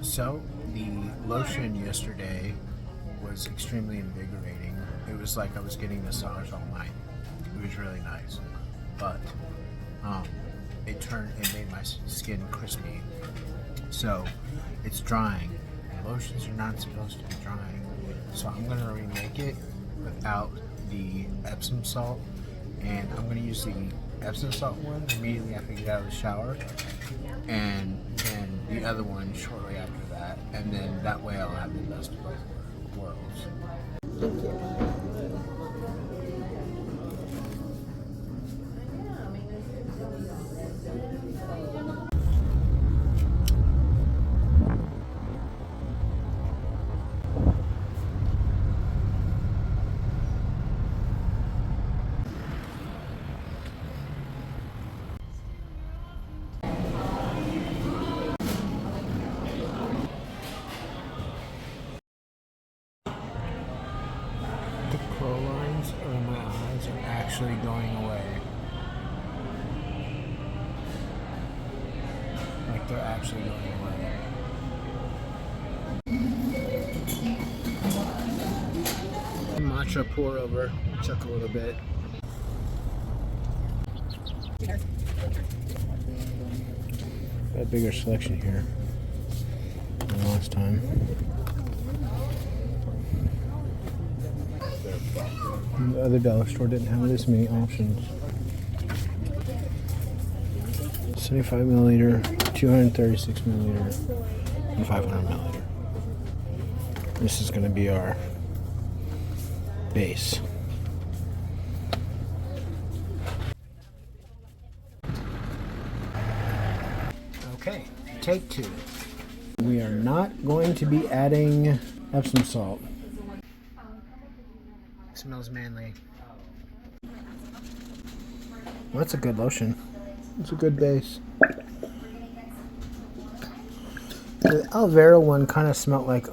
So, the lotion yesterday was extremely invigorating. It was like I was getting massage all night. It was really nice. But it made my skin crispy. So, it's drying. Lotions are not supposed to be drying. So I'm going to remake it without the Epsom salt. And I'm going to use the Epsom salt one immediately after I get out of the shower. And the other one shortly after that, and then that way I'll have the best of both worlds. Thank you. The curl lines on my eyes are actually going away. Like they're actually going away. Matcha pour over, chuck a little bit. Got a bigger selection here than last time. The other dollar store didn't have this many options. 75 milliliter, 236 milliliter, and 500 milliliter. This is going to be our base. Okay, take two. We are not going to be adding Epsom salt. Smells manly. Well, that's a good lotion. It's a good base. The aloe vera one kind of smelled like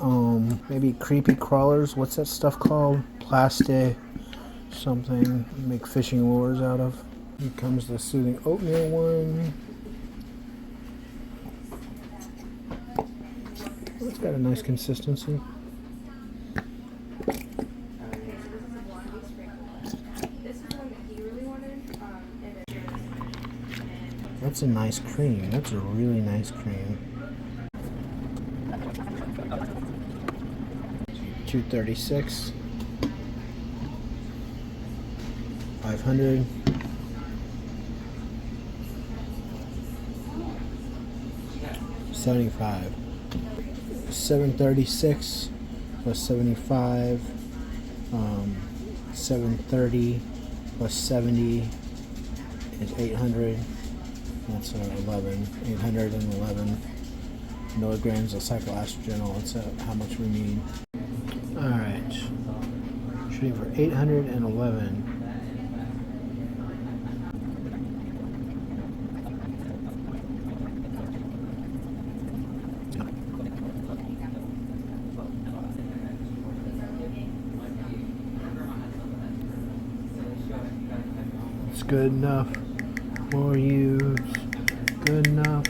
maybe creepy crawlers. What's that stuff called? Plastic something you make fishing lures out of. Here comes the soothing oatmeal one. It's got a nice consistency. That's a nice cream. That's a really nice cream. 236. 500. 75. 736 plus 75. 730 plus 70 is 800. That's 811 milligrams of cycloastragenol. That's how much we need. Alright. Shooting for 811. It's good enough for you. Good enough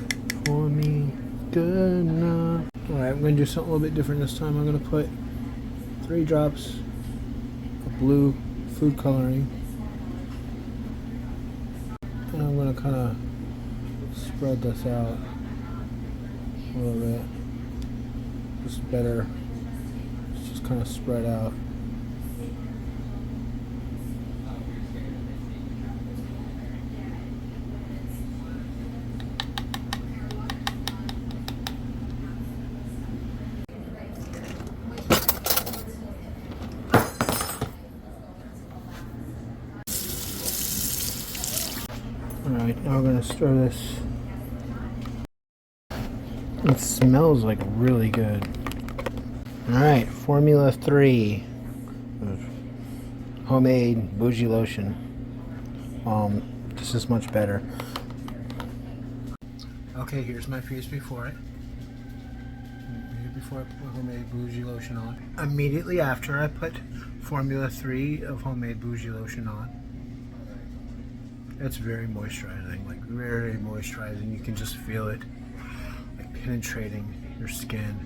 for me. Good enough. Alright, I'm going to do something a little bit different this time. I'm going to put 3 drops of blue food coloring. And I'm going to kind of spread this out a little bit. Just better. It's just kind of spread out. Alright, now we're going to stir this. It smells like really good. Alright, Formula 3 homemade Bougie Lotion. This is much better. Okay, here's my face before it. Before I put homemade Bougie Lotion on. Immediately after I put Formula 3 of homemade Bougie Lotion on. It's very moisturizing, like very moisturizing. You can just feel it, like penetrating your skin.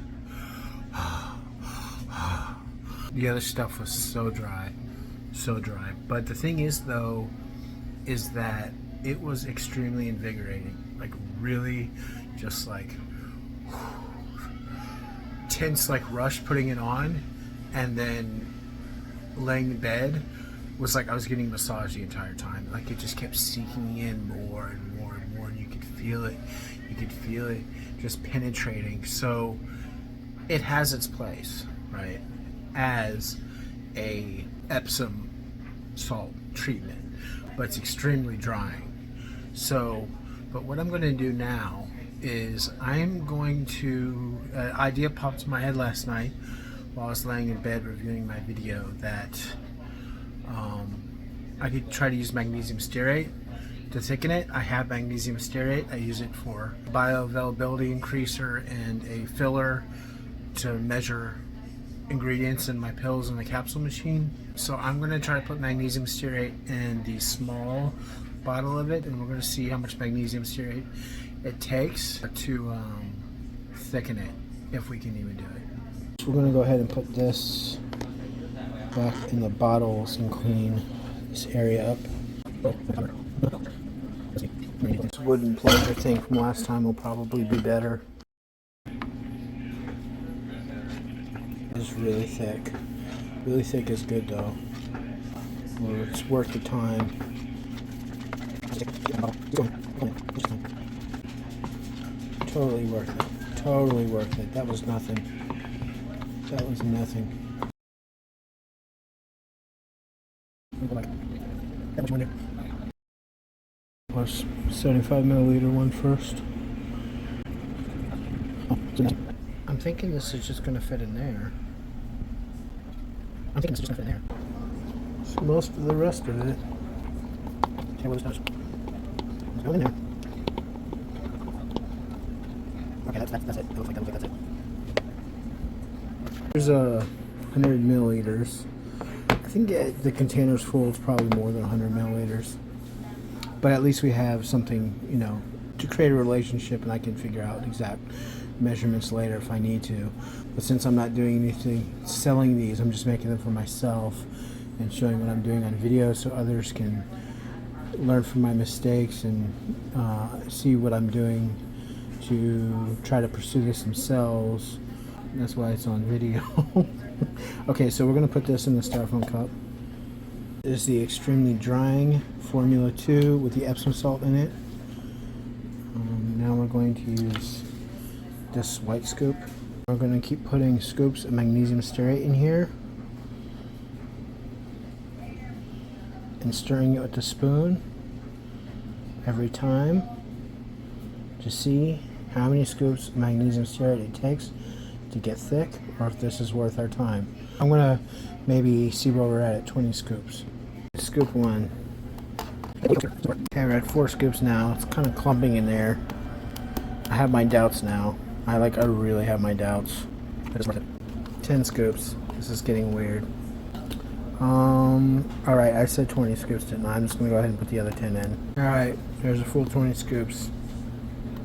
The other stuff was so dry, so dry. But the thing is though, is that it was extremely invigorating. Like really just like tense, like rush putting it on, and then laying in bed was like I was getting massaged the entire time. Like it just kept sinking in more and more and more, and you could feel it. You could feel it just penetrating. So it has its place, right, as a Epsom salt treatment, but it's extremely drying. So, but what I'm going to do now is I'm going to, an idea popped in my head last night while I was laying in bed reviewing my video, that I could try to use magnesium stearate to thicken it. I have magnesium stearate. I use it for bioavailability increaser and a filler to measure ingredients in my pills in the capsule machine. So I'm going to try to put magnesium stearate in the small bottle of it, and we're going to see how much magnesium stearate it takes to thicken it, if we can even do it. So we're going to go ahead and put this back in the bottles and clean this area up. This wooden plunger thing from last time will probably be better. It's really thick. Really thick is good though. Well, it's worth the time. Totally worth it. Totally worth it. That was nothing. That was nothing. Plus 75 milliliter one first. I'm thinking this is just going to fit in there. So most of the rest of it. Okay, what this does. It's going in there. Okay, that's it. It looks like that's it. There's 100 milliliters. I think the container's full. It's probably more than 100 milliliters. But at least we have something, you know, to create a relationship, and I can figure out exact measurements later if I need to. But since I'm not doing anything selling these, I'm just making them for myself and showing what I'm doing on video so others can learn from my mistakes and see what I'm doing to try to pursue this themselves. That's why it's on video. Okay, so we're going to put this in the styrofoam cup. This is the extremely drying Formula 2 with the Epsom salt in it. Now we're going to use this white scoop. We're going to keep putting scoops of magnesium stearate in here and stirring it with the spoon every time to see how many scoops of magnesium stearate it takes to get thick, or if this is worth our time. I'm going to maybe see where we're at 20 scoops. Scoop 1. Okay, we're at 4 scoops now. It's kind of clumping in there. I have my doubts now. I really have my doubts. 10 scoops. This is getting weird. Alright, I said 20 scoops, didn't I? I'm just going to go ahead and put the other 10 in. Alright, there's a full 20 scoops.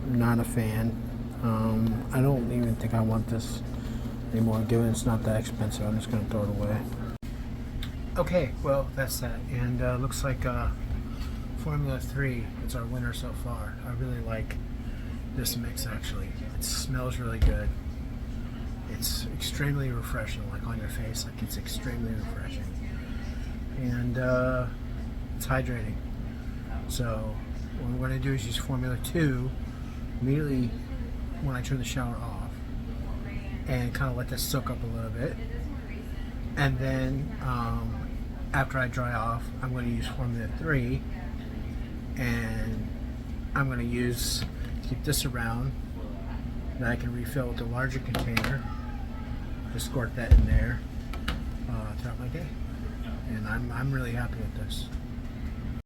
Not a fan. I don't even think I want this anymore, given it's not that expensive. I'm just going to throw it away. Okay, well, that's that. And looks like Formula 3 is our winner so far. I really like this mix, actually. It smells really good. It's extremely refreshing, like on your face. Like, it's extremely refreshing. And it's hydrating. So what I'm going to do is use Formula 2 immediately when I turn the shower off, and kind of let this soak up a little bit. And then after I dry off, I'm going to use Formula 3, and I'm going to keep this around, that I can refill with a larger container. Just squirt that in there throughout my day, and I'm really happy with this.